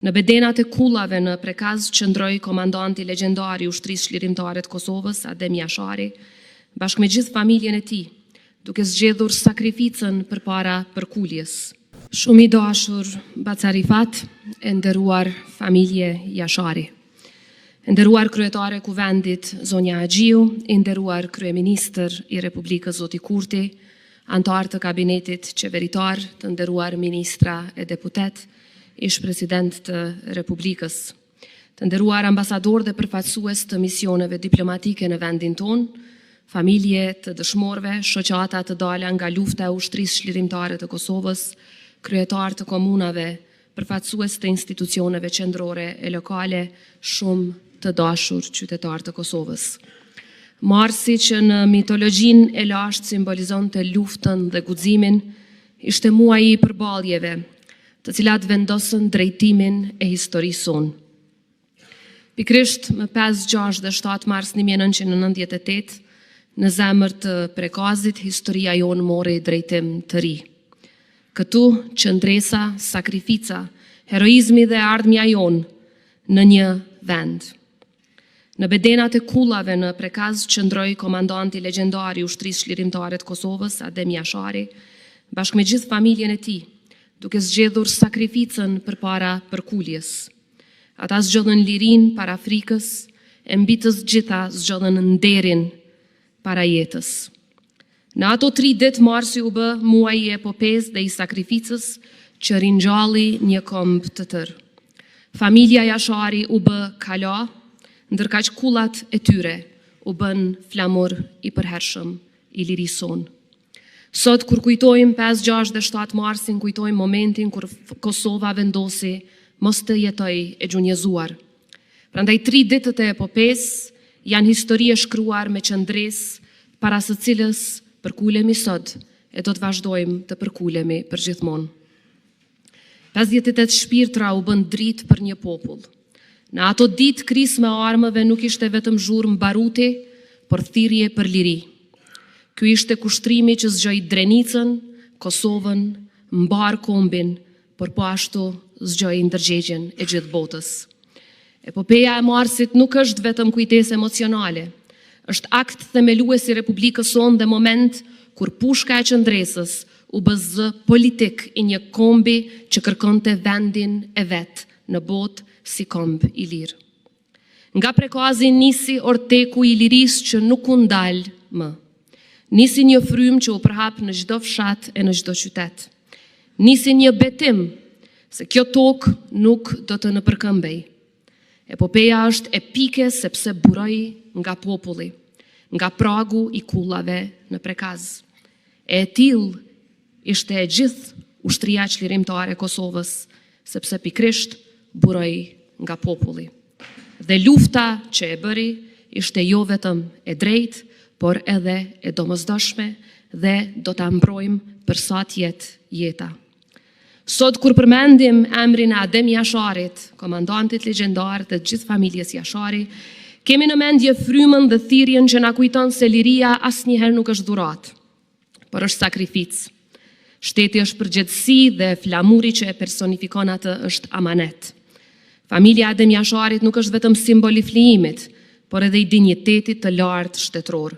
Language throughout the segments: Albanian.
Në bedenat e kullave në Prekaz qëndroi komandanti legjendar i ushtrisë çlirimtare të Kosovës, Adem Jashari, bashkë me gjithë familjen e tij, duke zgjedhur sakrificën përpara përkuljes. Shumë i dashur Bacarifat, e nderuar familje Jashari, e nderuar kryetare e Kuvendit zonja Agjiu, e nderuar kryeministër i Republikës zoti Kurti, antar të kabinetit qeveritar, të nderuar ministra e deputet, ish president të Republikës, të nderuar ambasador dhe përfaqësues të misioneve diplomatike në vendin ton, familje të dëshmorëve, shoqata të dala nga lufta e ushtrisë çlirimtare të Kosovës, kryetar të komunave, përfaqësues të institucioneve qendrore e lokale, shumë të dashur qytetar të Kosovës. Marsi që në mitologjinë e lashtë simbolizon të luftën dhe guximin, ishte muaji i përballjeve, të cilat vendosën drejtimin e historisë sonë. Pikrisht më 5, 6 dhe 7 mars 1998, në zemër të Prekazit, historia jonë mori drejtim të ri. Këtu qëndresa, sakrifica, heroizmi dhe ardhmja jonë në një vend. Në bedenat e kullave në Prekaz qëndroi komandanti legjendar i ushtrisë çlirimtare të Kosovës, Adem Jashari, bashkë me gjithë familjen e tij, duke zgjedhur sakrificën përpara përkuljes. Ata zgjodhën lirinë para frikës, e mbi të gjitha zgjodhën nderin para jetës. Në ato 3 ditë marsi u bë muaji i epopezë dhe i sakrificës që ringjalli një komb të tërë. Familja Jashari u bë kala, ndërkaq kullat e tyre u bën flamur i përhershëm i lirisë sonë. Sot, kur kujtojmë 5, 6 dhe 7 marsin, kujtojmë momentin kur Kosova vendosi mos të jetoj e gjunjëzuar. Prandaj 3 ditët e epopesë janë histori e shkruar me qëndresë para së cilës përkulemi sot e do të vazhdojmë të përkulemi përgjithmonë. 58 shpirtra u bën dritë për një popull. Në ato ditë krisë me armëve nuk ishte vetëm zhurmë baruti, por thirrje për liri. Ky ishte kushtrimi që zgjoi Drenicën, Kosovën, mbar kombin, por po ashtu zgjoi ndërgjegjen e gjithë botës. Epopeja e marsit nuk është vetëm kujtesë emocionale, është akt themelues i Republikës sonë dhe moment kur pushka e qëndresës u bë zë politik i një kombi që kërkonte vendin e vet në botë si komb i lirë. Nga Prekazi nisi orteku i lirisë që nuk u ndal më. Nisi një frym që u përhap në çdo fshat e në çdo qytet. Nisi një betim se kjo tokë nuk do të nëpërkëmbej. Epopeja është epike sepse buroi nga populli, nga pragu i kullave në Prekaz. E tillë ishte e gjithë ushtria çlirimtare e Kosovës, sepse pikrisht buroi nga populli. Dhe lufta që e bëri ishte jo vetëm e drejtë, por edhe e domosdoshme dhe do ta mbrojmë për sa të jetë jeta. Sot kur përmendim emrin e Adem Jasharit, komandantit legjendar të gjithë familjes Jashari, kemi në mendje frymën dhe thirrjen që na kujton se liria asnjëherë nuk është dhuratë, por është sakrificë. Shteti është përgjegjësi dhe flamuri që e personifikon atë është amanet. Familja Adem Jasharit nuk është vetëm simbol i flijimit, por edhe i dinjitetit të lartë shtetëror.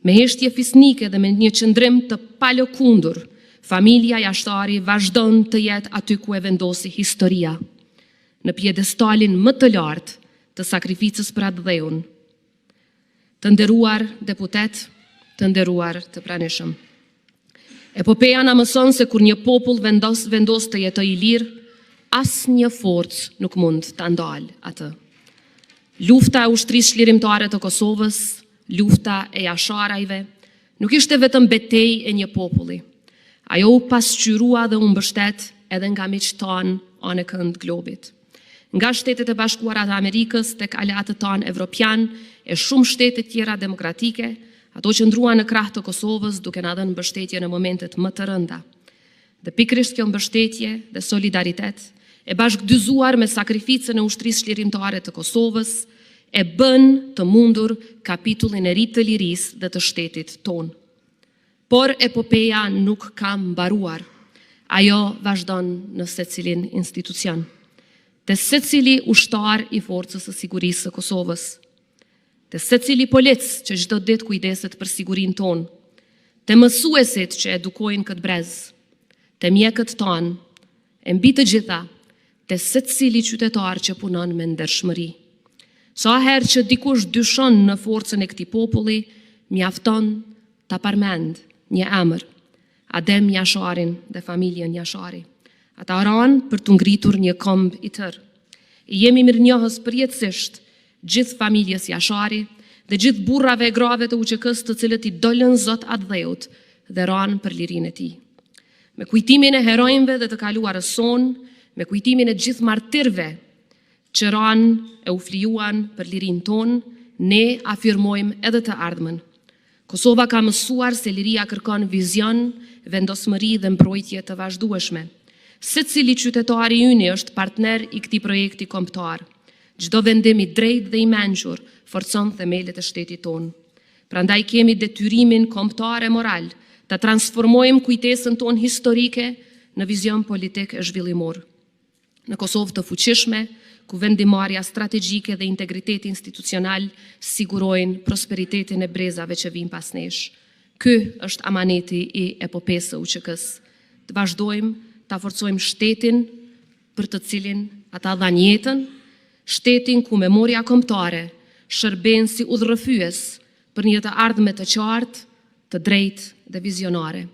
Me heshtje fisnike dhe me një qëndrim të palëkundur, familja Jashari vazhdon të jetë aty ku e vendosi historia, në pjedestalin më të lartë të sakrificës për atë dheun. Të nderuar deputet, të nderuar të pranishëm. Epopeja na mëson se kur një popull vendos të jetojë i lirë, asnjë forcë nuk mund ta ndalë atë. Lufta e ushtrisë çlirimtare të Kosovës, lufta e Jasharajve, nuk ishte vetëm betejë e një populli. Ajo u pasqyrua dhe u mbështet edhe nga miqtë tanë anë kënd globit. Nga Shtetet e Bashkuara të Amerikës tek aleatët tanë evropian e shumë shtete tjera demokratike, ato që ndruan në krah të Kosovës duke na dhënë mbështetje në momentet më të rënda. Dhe pikrisht kjo mbështetje dhe solidaritet e bashkëdyzuar me sakrificën e ushtrisë çlirimtare të Kosovës e bën të mundur kapitullin e ri të lirisë dhe të shtetit tonë. Por epopeja nuk ka mbaruar. Ajo vazhdon në secilin institucion. të secili ushtar i forcës së sigurisë së Kosovës, të secili polic që çdo ditë kujdeset për sigurinë tonë, të mësuesit që edukojnë këtë brez, të mjekët tanë, e mbi të gjitha, të secili qytetar që punon me ndershmëri. Sa herë që dikush dyshon në forcën e këtij populli, mjafton ta përmend një emër, Adem Jasharin dhe familjen Jashari. Ata ranë për të ngritur një këmbë i tërë. Jemi mirënjohës përjetësisht gjithë familjes Jashari dhe gjithë burrave e grave të UÇK-s të cilët i dolën Zot atë dheut dhe ranë për lirinë e tij. Me kujtimin e herojnëve dhe të kaluarës sonë, me kujtimin e gjithë martirëve që ranë e u flijuan për lirinë tonë, ne afirmojmë edhe të ardhmen. Kosova ka mësuar se liria kërkon vizion, vendosmëri dhe mbrojtje të vazhdueshme. Secili qytetari yni është partner i këtij projekti kombëtar. Çdo vendim i drejtë dhe i mençur forcon themelet e shtetit tonë. Prandaj kemi detyrimin kombëtar e moral ta transformojmë kujtesën tonë historike në vizion politik e zhvillimor. Në Kosovë të fuqishme, ku vendimarrja strategjike dhe integriteti institucional sigurojnë prosperitetin e brezave që vijnë pas nesh. Ky është amaneti i epopesë së UÇK-s. Të vazhdojmë ta forcojmë shtetin për të cilin ata dhanë jetën, shtetin ku memoria kombëtare shërben si udhërrëfyes për një të ardhme të qartë, të drejtë dhe vizionare.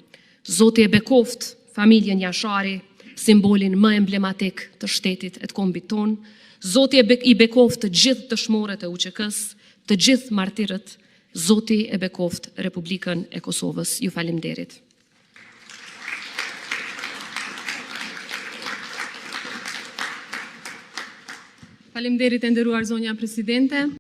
Zoti e bekoft familjen Jashari, simbolin më emblematik të shtetit e të kombit ton. Zoti i bekoft të gjithë dëshmorët e UÇK-s, të gjithë martirët. Zoti e bekoft Republikën e Kosovës. Ju falemnderit. Faleminderit e nderuar zonja presidente.